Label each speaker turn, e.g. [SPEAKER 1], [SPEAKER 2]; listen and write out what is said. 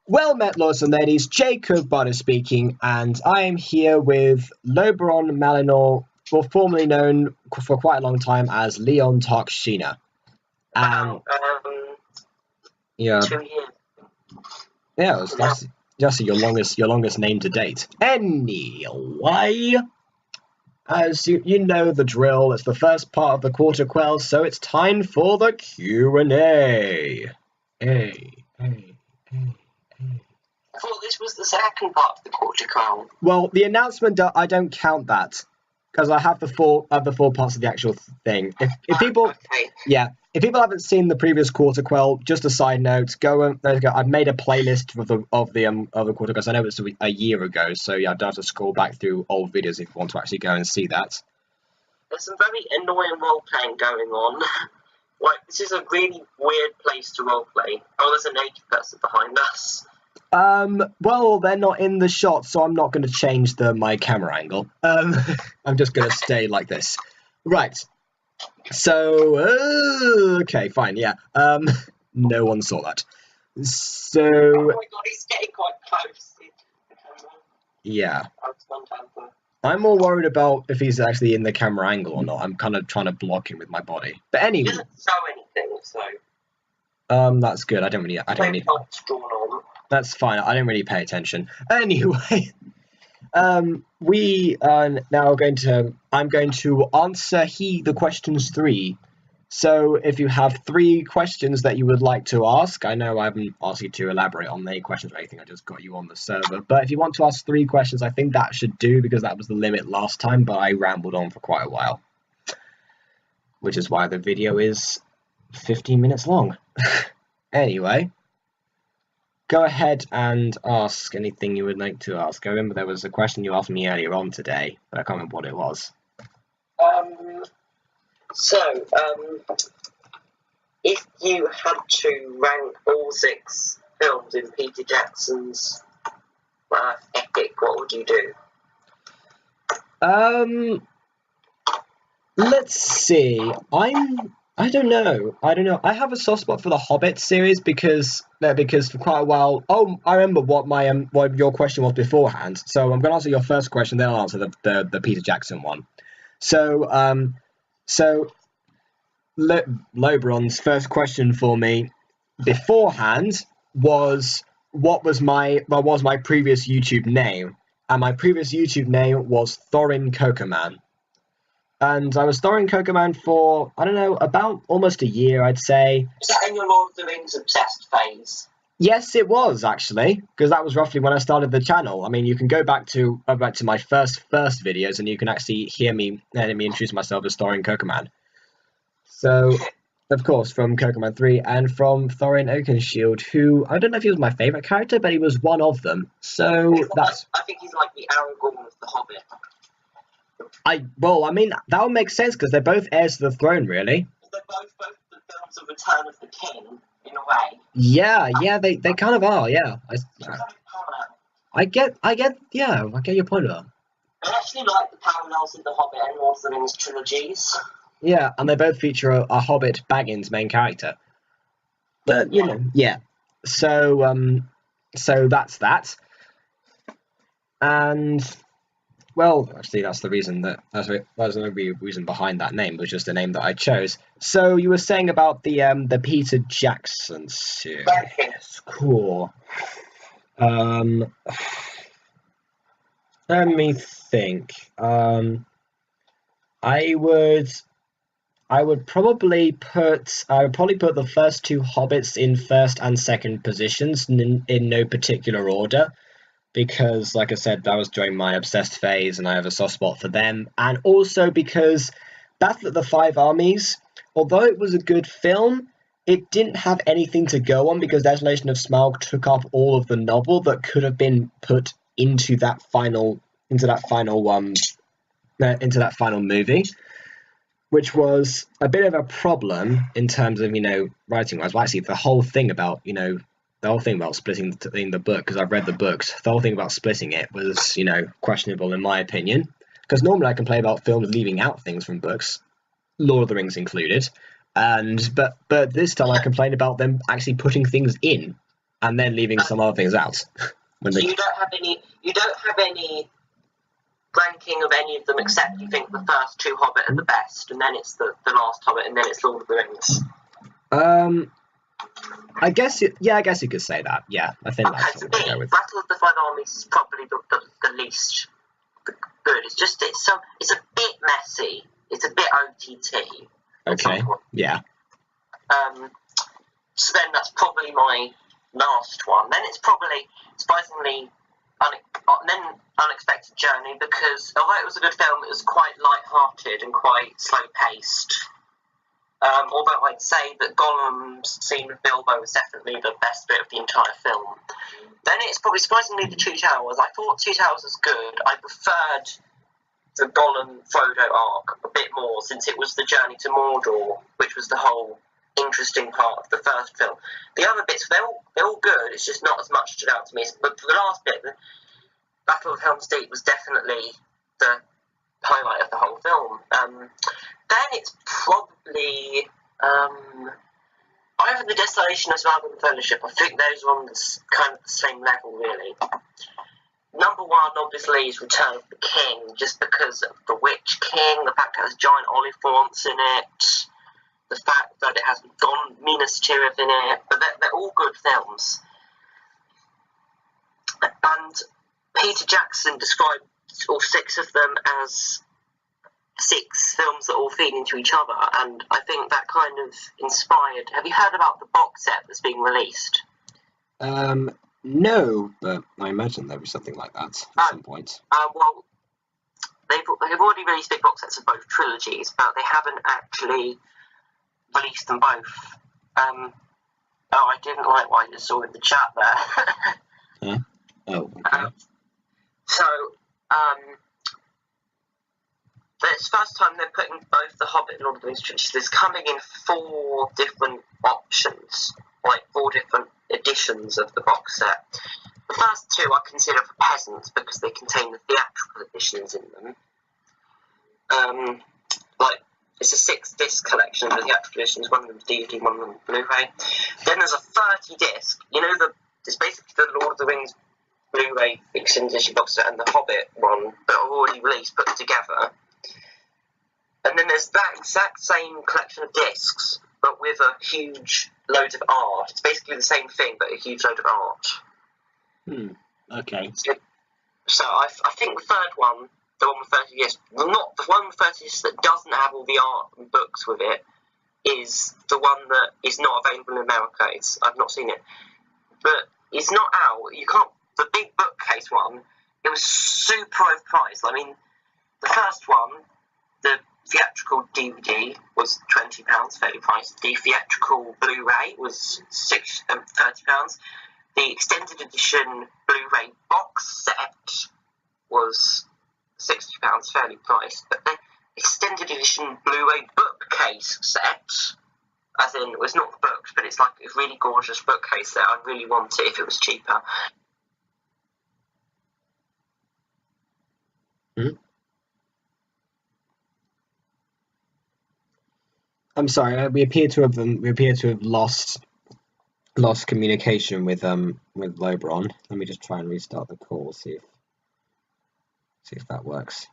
[SPEAKER 1] Well met, lords and ladies, Jacob Bonner speaking, and I am here with Loberon Malinor, formerly known for quite a long time as Leon Tarkshina. And yeah,
[SPEAKER 2] 2 years.
[SPEAKER 1] Yeah, that's your longest name to date. Anyway, as you know the drill, it's the first part of the quarter quell, so it's time for the Q&A.
[SPEAKER 2] I thought this was the second part of the quarter quell.
[SPEAKER 1] Well, the announcement, I don't count that because I have the four parts of the actual thing. If people,
[SPEAKER 2] okay.
[SPEAKER 1] Yeah, if people haven't seen the previous quarter quell, just a side note, go. I've made a playlist of the quarter quell. I know it's a year ago, so yeah, I don't have to scroll back through old videos if you want to actually go and see that.
[SPEAKER 2] There's some very annoying role playing going on. Like, this is a really weird place to role play. Oh, there's a native person behind us.
[SPEAKER 1] Well, they're not in the shot, so I'm not going to change my camera angle. I'm just going to stay like this. Right. So, okay, fine, yeah. No one saw that. So...
[SPEAKER 2] Oh my god, he's getting quite close.
[SPEAKER 1] Yeah. I'm more worried about if he's actually in the camera angle or not. I'm kind of trying to block him with my body. But anyway...
[SPEAKER 2] He doesn't show anything, so...
[SPEAKER 1] That's good. I don't really... That's fine. I don't really pay attention. Anyway, we are now I'm going to answer the questions 3. So if you have 3 questions that you would like to ask, I know I haven't asked you to elaborate on any questions or anything. I just got you on the server. But if you want to ask 3 questions, I think that should do because that was the limit last time. But I rambled on for quite a while, which is why the video is 15 minutes long. Anyway. Go ahead and ask anything you would like to ask. I remember there was a question you asked me earlier on today, but I can't remember what it was.
[SPEAKER 2] If you had to rank all 6 films in Peter Jackson's epic, what would you do?
[SPEAKER 1] Let's see. I don't know. I have a soft spot for the Hobbit series because for quite a while. Oh, I remember what your question was beforehand. So I'm going to answer your first question, then I'll answer the Peter Jackson one. So Loberon's first question for me beforehand was what was my previous YouTube name, and my previous YouTube name was Thorin Cokerman. And I was Thorin Cokerman for, I don't know, about almost a year, I'd say.
[SPEAKER 2] Was that in your Lord of the Rings obsessed phase?
[SPEAKER 1] Yes, it was, actually, because that was roughly when I started the channel. I mean, you can go back to my first videos, and you can actually hear me introduce myself as Thorin Cokerman. So, of course, from Cokerman 3 and from Thorin Oakenshield, who, I don't know if he was my favourite character, but he was one of them. So,
[SPEAKER 2] I think he's like the Aragorn of the Hobbit.
[SPEAKER 1] Well, I mean, that would make sense because they're both heirs to the throne, really.
[SPEAKER 2] They're both the films of Return of the King, in a way.
[SPEAKER 1] Yeah, they kind of are, yeah. I get your point about.
[SPEAKER 2] I actually like the parallels in the Hobbit and Lord of the Rings trilogies.
[SPEAKER 1] Yeah, and they both feature a Hobbit Baggins main character. But, you know, yeah. So that's that. And... Well, actually, that's the reason that's no reason behind that name. It was just the name that I chose. So you were saying about the Peter Jackson series. Cool. Let me think. I would probably put the first 2 Hobbits in first and second positions in no particular order. Because, like I said, that was during my obsessed phase, and I have a soft spot for them. And also because Battle of the Five Armies, although it was a good film, it didn't have anything to go on because Desolation of Smaug took up all of the novel that could have been put into that final movie, which was a bit of a problem in terms of, writing-wise. Well, actually, the whole thing about splitting the book, because I've read the books, the whole thing about splitting it was, questionable in my opinion. Because normally I complain about films leaving out things from books, Lord of the Rings included, but this time I complained about them actually putting things in. and then leaving some other things out. When
[SPEAKER 2] So
[SPEAKER 1] they...
[SPEAKER 2] you don't have any ranking of any of them except you think the first two Hobbit are the best, and then it's the last Hobbit, and then it's Lord of the Rings.
[SPEAKER 1] I guess you could say that. Yeah, I think
[SPEAKER 2] Okay,
[SPEAKER 1] that's
[SPEAKER 2] for
[SPEAKER 1] what we'll
[SPEAKER 2] me,
[SPEAKER 1] go with.
[SPEAKER 2] Battle of the Five Armies is probably the least good. It's a bit messy. It's a bit OTT.
[SPEAKER 1] Okay. Yeah.
[SPEAKER 2] So then that's probably my last one. Then it's probably surprisingly Unexpected Journey, because although it was a good film, it was quite light-hearted and quite slow-paced. Although I'd say that Gollum's scene with Bilbo was definitely the best bit of the entire film. Then it's probably surprisingly the Two Towers. I thought Two Towers was good. I preferred the Gollum-Frodo arc a bit more, since it was the journey to Mordor, which was the whole interesting part of the first film. The other bits, they're all good, it's just not as much stood out to me. But for the last bit, the Battle of Helm's Deep was definitely the highlight of the whole film. Then it's probably either The Desolation as well as The Fellowship. I think those are on kind of the same level, really. Number one, obviously, is Return of the King, just because of the Witch King, the fact that it has giant Oliphaunts in it, the fact that it has Minas Tirith in it, but they're all good films. And Peter Jackson described all six of them as six films that all feed into each other, and I think that kind of inspired... Have you heard about the box set that's being released?
[SPEAKER 1] No, but I imagine there'll be something like that at some point.
[SPEAKER 2] Well, they've already released big box sets of both trilogies, but they haven't actually released them both. I didn't like what I just saw in the chat there.
[SPEAKER 1] Huh? Oh, okay.
[SPEAKER 2] It's the first time they're putting both the Hobbit and Lord of the Rings trilogies. There's coming in 4 different options, like 4 different editions of the box set. The first 2 I consider for peasants because they contain the theatrical editions in them. It's a 6-disc collection of the theatrical editions, one of them's DVD, one of them's Blu-ray. Then there's a 30-disc, it's basically the Lord of the Rings Blu-ray extended edition box set and the Hobbit one that are already released, put together. And then there's that exact same collection of discs, but with a huge load of art. It's basically the same thing, but a huge load of art.
[SPEAKER 1] Okay.
[SPEAKER 2] So I think the third one, the one with 30 discs, not the one with 30 discs that doesn't have all the art and books with it, is the one that is not available in America. I've not seen it, but it's not out. You can't. The big bookcase one, it was super overpriced. I mean, the first one, the theatrical DVD was £20, fairly priced. The theatrical Blu-ray was £30. The extended edition Blu-ray box set was £60, fairly priced. But the extended edition Blu-ray bookcase set, as in, it was not the books, but it's like a really gorgeous bookcase set. I'd really want it if it was cheaper.
[SPEAKER 1] I'm sorry. We appear to have lost communication with Loberon. Let me just try and restart the call. See if that works.